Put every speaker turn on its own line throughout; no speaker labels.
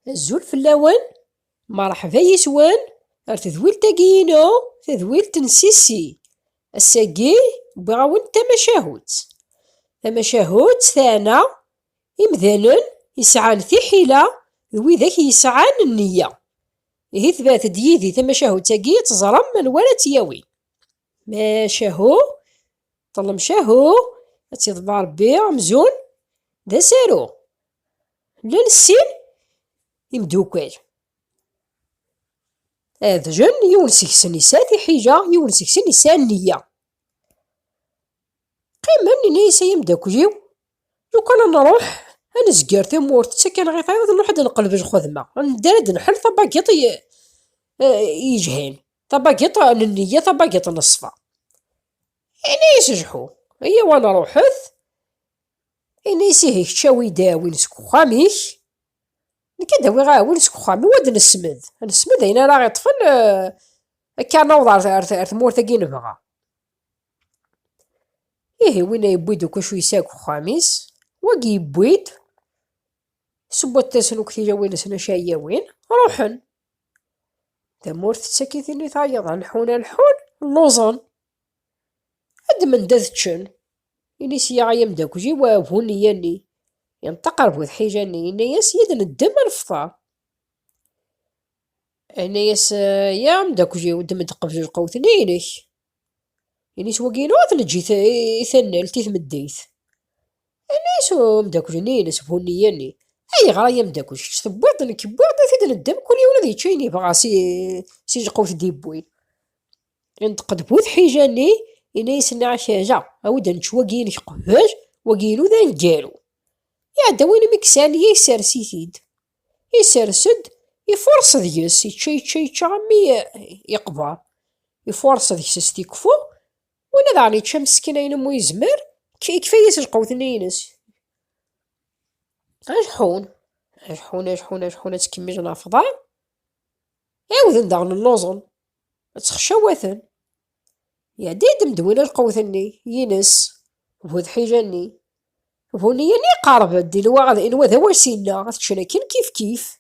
الزول في اللون. مرحبا يسوان. تذويل تاقينو. تذويل تنسيسي. الساقي بغاون تمشاهوت. تمشاهوت ثانا إمذانا يسعان في حيلة ذوي ذاك يسعان النية. إيه ثبات ديدي تمشاهوت تاقي تزرم من ولا تياوي. ماشاهو طلم شاهو تيضبع ربي مزون دا سارو لنسين يمدوكال. هذا جن يونسك نساء حيجة يونسك نساء النية. قيما نيسا يمداكليو لو كان نروح انا زكار تمورت ساكن غير تعاود نروح نقلب الخدمة ندرد نحل طباقيط يجهين طباقيط النية طباقيط نصفى يعني يسجحو هي وانا روحث يعني هيك تشاوي داوي نسكو خاميش نكداوي غاوي نسكو خامي واد نسمد هنا راه يطفل كان نوضع ثمور ثقين نبغى. إيه وين يبويدو كشو يساكو خاميس وقي يبويد سبوت تسنو كثيرا وين سنا شايا وين روحن تمور تساكيثيني تعيض نحون اللوزن هاد من داذتشن إني سياغا داكو جي وابهوني ياني ينتقر بوذ حيجاني إني ياس يدن الدم الفطار إني ياس يا مداكو جي ودم دقف جوج قوثنينيش يعني سواقينو تنجي ثنال تيث مديث يعني سو مداكو جنين سبهوني ياني أي غرايا مداكو تبوض نكبوض ثيدن الدم كل يوم ذي تشيني بغا سي قوث ديبوين ينتقد بوذ حيجاني إني يسنع عشاجة أودا نشواقين قهاج وقينو ذا نجارو يا دوين مكسان يسرسيثيد يسرسد يفرص ديس يتشي عمي يقبر يفرص ديس استيكفو وانا دعني تشمس كناين مو يزمر كفاية سجقوث نينس أجحون تكمي جنا فضاء عاود ندغن اللوزن تخشواثن يا ديد مدوين القوثني ينس بوذ حيجاني بوني ياني قارب دي الوعد إنوا ذا واسينا تشنا كيف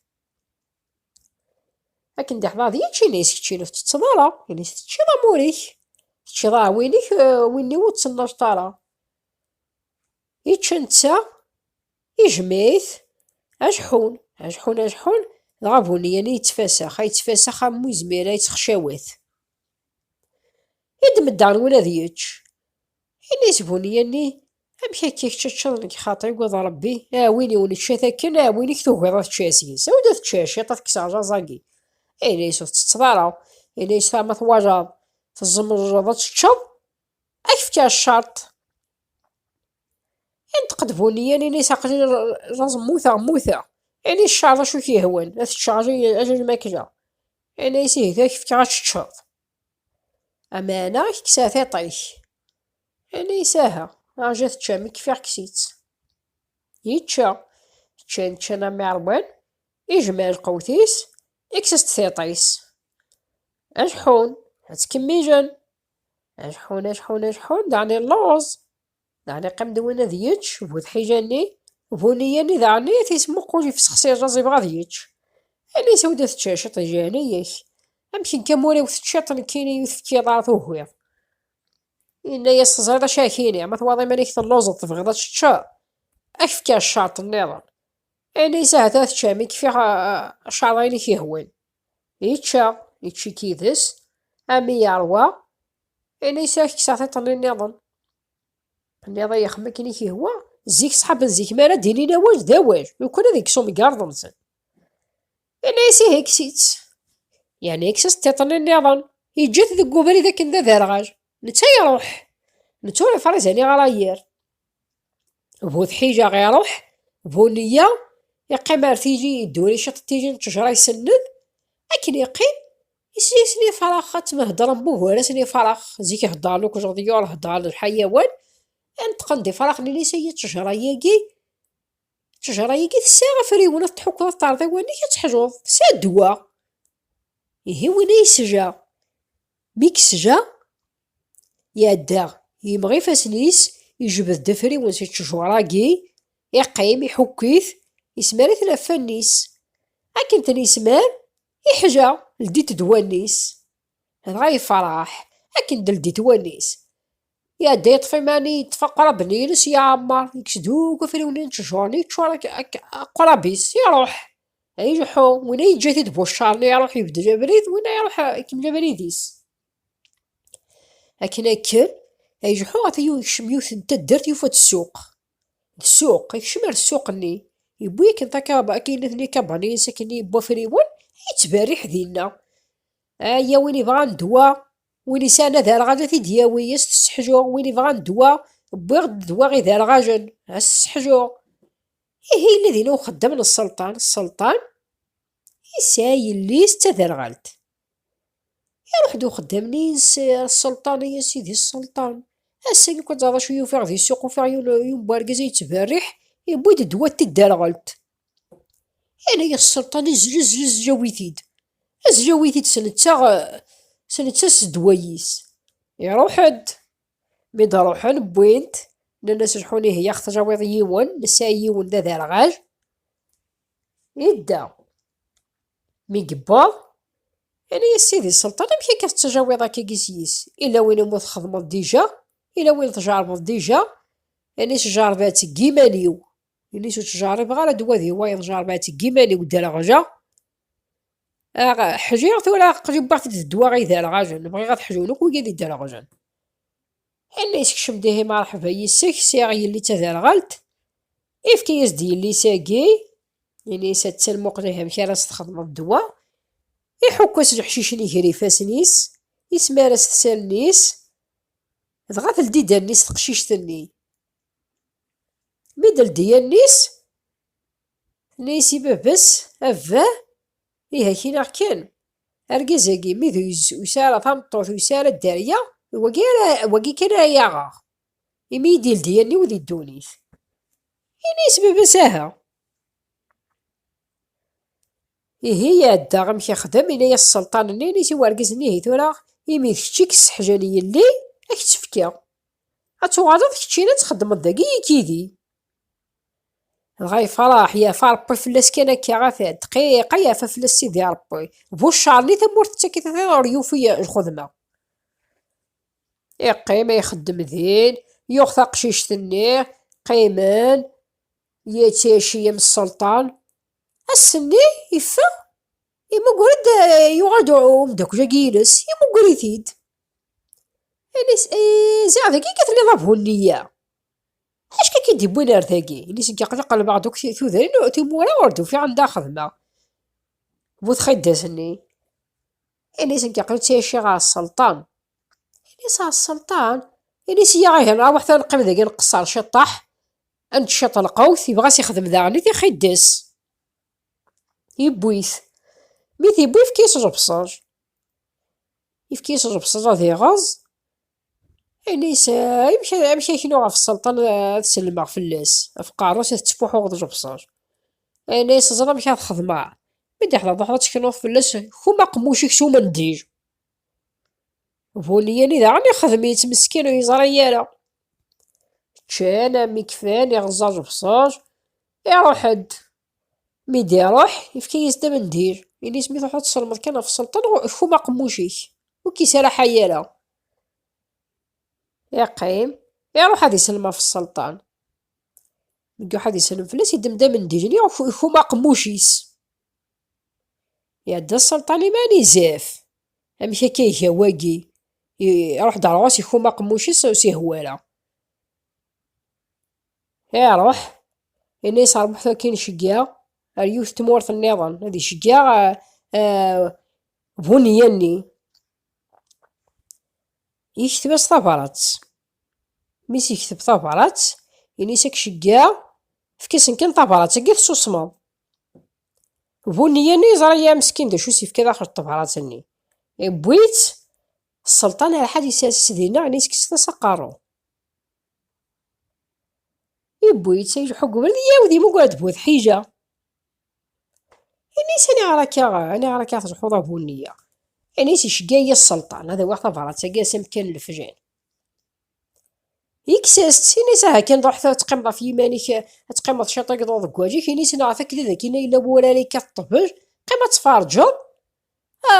لكن دي حظاظ يتشي ناس يتشينو تتصدارا يعني تتشي ضموريك تتشي ضاع وينيك ويني وتسناش طارا يتشنتسا يجميث أجحون غابوني ياني يتفاسخ مو يزميرا يتخشاوات يدم الدار ولا ذيتش إني سبوني ياني أمشي كيك تشرنك خاطري وضع ربي ويني ونتشا كان وينيك توهض تشاسي سودا تشاشي تكسر زاقي إني سوف تتصدارا إني سامة واجد تزمر تشب أكفتا الشرط ينتقدبوني يعني نساق راس موثا يعني الشعر شو كيهون الشعر أجل ماكجا يعني سيه ذاك كيف غاتشرب أما أنا كساثي طيش يعني ساها راجات تشامي كيف كسيت يتشا تشانا معروان يجمع القوثيس إكسست ثيطيس أجحون هتكميجن أجحون دعني اللوز دعني قم دونا ذيتش وبوذ حيجاني وبونياني دعني تيسمو قولي في سخسي الرازي بغا ذيتش يعني سودة تشاشط جانيك أمشي نكموري وثتشاطن كيني وثتكي ضاعتو هويض إنا يستصغير شاكيني أما ثواضي مانيك اللوز تفغضا تشا أكف كاع الشاط النظام يعني ساعتها تشامي كيفيها شعريني كيهوان يتشي كيدس أمي يروى يعني ساكي ساعتها طني النظام يخمم كيني كيهوا زيك صحاب زيك مالا دينينا واش داواج لو كان هذيك سوم كاردنسن يعني هيك سيتس يعني هيك تيطني النظام يجات ذاك قبالي ذاك ذا ذرغاج نتا يروح نتا فريزاني غرايير بوذ حيجة غيروح بونية يقيم تيجي يدوري شط تيجي نتشجرا يسند أكن يقيم يسني فراغ تمهدر بوه ولا سني فراغ زيك يهدرلو كوش غادي يروح هدر الحيوان انتقن دي فراغ لي سيد تشجرا ياكي تساغ فريونة تحك طارضي واني كتحجوض سادوا إيه وين يسجا ميكسجا يادا يمغي فاسنيس يجبد دفري ونسيت شجراكي يقيم يحكيث يسماري ثلاثة النيس أكن تاني سمان يحجا لديت دوانيس، غا يفرح أكن دلديت دوانيس. يا دا يطفي ماني تفقر بنينس يا عمار يكسدوك وفريونين تشجرني تشوار قرابيس يروح يجحو وين يجي تبوشارني يروح يبدا جبريد وين يروح يكمل بريديس. لكن أكل يجحو غاتيو يكشم يوث نتا درت يوفات السوق يكشمر السوقني يبويك نتا كابا كاين ثني كابانين ساكني بوا فريون يتبارح دينا. يا وين يبغى ندوا وين يسانا دار غاجا في دياوي السحجو وين يبغى ندوا بوغ دوا غي دار غاجن السحجو. هي الذين وخدم السلطان يسايل ليس تذرغلت يروح دو خدامني السلطان يا سيدي السلطان هسا كنت زادا شويه فيغ في السوق وفيغ يوم باركز يتبرح يبويد دوا تدرغلت. انا يا السلطان زلز جويتيد سنة سدوايس يروحد ميدا روحن بوينت الناس شحوني هي اخت جاويض يون نسا يون ذا ذرغاج يدا ميقبض. يعني يا سيدي السلطان مشي كتجاويض هكا كيسيس الا وين موت خدمت ديجا الا وين تجاربت ديجا. يعني تجاربات كيمانيو يعني تجارب غير دوا ذي تجاربات كيمانيو دارغجا حجيرت ولا قريبات الدوا غي دارغاجن نبغي غاد حجونك وكادي دارغجن. يعني يسكشم ديه مرحبا يسك ساغي اللي تدارغلت إفكيس ديالي ساقي يعني ساتسلمو قريها مشي راس تخدم الدوا يحكس الحشيش اللي يهري فاسنيس يسمارس تسالنيس دغا تلدي دالنيس تقشيش تني ميدل ديالنيس نيسي بابس أفاه إيه كينا كان أركزاكي ميدو يسارة تمطوط ويسارة الدارية وكي كان ياغا يمي يدير ديالني وذي الدونيس يعني بابا ساها. هي دا غمشي خدم إنايا السلطان نيني سي وركزني هي ثورا يمي كتشيك السحجانية اللي راك تفكا غتوغاض كتشينا تخدم داكي كيدي غاي فرح يا فربي فلاس كان هكا غا دقيقة يا فلاس سيدي ربي بوشارني تمورت تاكي ريوفيا الخدمة يقيم يخدم ذين يوخ قشيش تني قيمان يتاشي من السلطان السني يفا يما قرد يغادو مداك جا جيلس يما قريتيد يعني زعما كي كتلي ضربو النية اش كيدي بوينار ثاقي يعني سنكي قلب بعضوك ثوذرين تيمورا وردو في عندها خدمة بوث خيداسني يعني سنكي قلب تيشي غا السلطان يعني صا السلطان يعني سيا غايه نروح نقيم ذاكي نقصر شطاح عند شط القوث يبغى يخدم ذاعني تيخدس يبويث ميت يبوي في كيس ربصاج يفكيس ربصاج ذي غاز يعني يمشي شنو في السلطان تسلم فلاس في قاروس تسفوح وغد ربصاج يعني زعما مشات خدمة بدي حضر شكون فلاس هما قموشي كسو منديج بولياني ذاعني خدميت مسكين ويزرى يالا كان مكفان يغزاج بصاج يروحد ميدي يروح يفكيس دا مندير يعني سميتو حط السلمط كان في السلطان هما قموشيك وكيسالا حيالا يقيم يروح هادي يسلم في السلطان يلقى حد يسلم فلاس يدم دا منديجني هما قموشيس يا السلطان ماني زاف امشي كيه واقي يروح دار راسي هما قموشيس وسيهوالا يروح يعني صار بحثا كاين شقيا ريوث تمورث النظام هذه شقيا بنياني يكتب طبرات ميس يكتب طبرات يعني ساك شقيا في كيسن كان طبرات كيف صوصمض بنياني زرا مسكين دا شو سيف كذا اخر الطبرات اني بويت السلطان على حد يساس دينا يعني سكس سقارو يبويت سيجو حقو بلدي ياودي مو قاعد بوذ حيجة يعني ساني راكا انا راكا تجحوضا بنية يعني شقايا السلطان هذا واحد طبرات قاسم كان الفجان يكساست سيني ساها كان روح تقيم في يمانيك تقيم شاطق ضوض كواجي كايني سنا عفاك ذاك كاين الا بورالي كطبل قيما تفارجض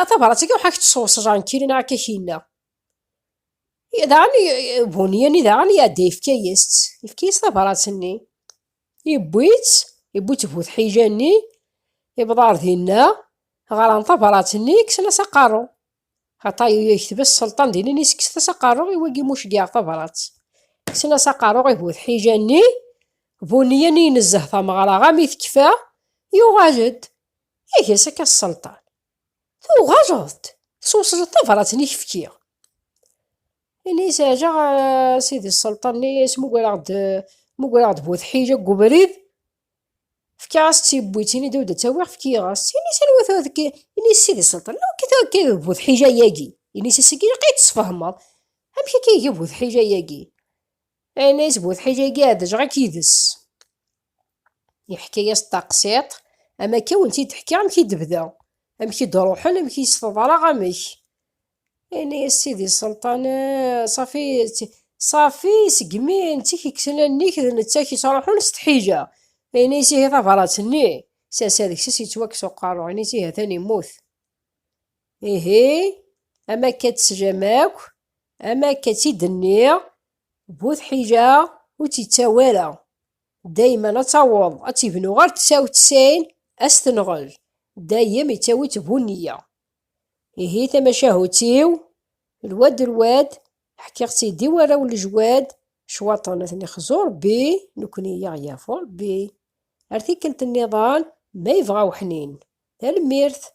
تبراتك وحاك تصوص جانكيري ناكا كينا دعني بونياني دعني يا يفكيس تبراتني يبويت بوث حيجاني يبضار دينا غالان طبراتني كسنا سقارو خاطايو يكتب السلطان ديني نسكس تسقارو يواقي موش كاع طبرات كسنا سقارو غيبوث حيجاني بونياني ينزه ثمغرا غامي تكفى يغاجد إيه ساكا السلطان تو غاجد سوسج طبراتني كفكيا إني ساجا سيدي السلطان ني اسمو قراغد بوث حيجة قبريد فكاس تيبويتيني دودا تاويغ فكيغاس إني سالوث هذاك إني سيدي السلطان لو كي بوث حيجة ياكي إني ساسكي قايد تسفهمض أمشي كي بوث حيجة ياكي إني بوث حيجة ياكي هذا غا كيدس يحكي ياس تقسيط أما كونتي تحكي عم كي تبدا أم كي تروحن أم كي يستضرا غامش إني سيدي السلطان صافي سقمين تيكي كسنا نيك نتاكي تروحون ستحيجة إني سي ثفراتني هذيك سي توكسو قارو إني سي ثاني موت إيه أما كتسجماك أما كتيدني بوث حيجة وتيتاوالا دايما أتعوض أتيبنو غير 99 أستنغل دايما يتاوي تبونية إيه تماشاهوتيو الواد حكي سيدي وراو الجواد شواطنا ثني خزور بي نكوني يغيافور بي ارتيكلت النضال ما يبغاو حنين الميرث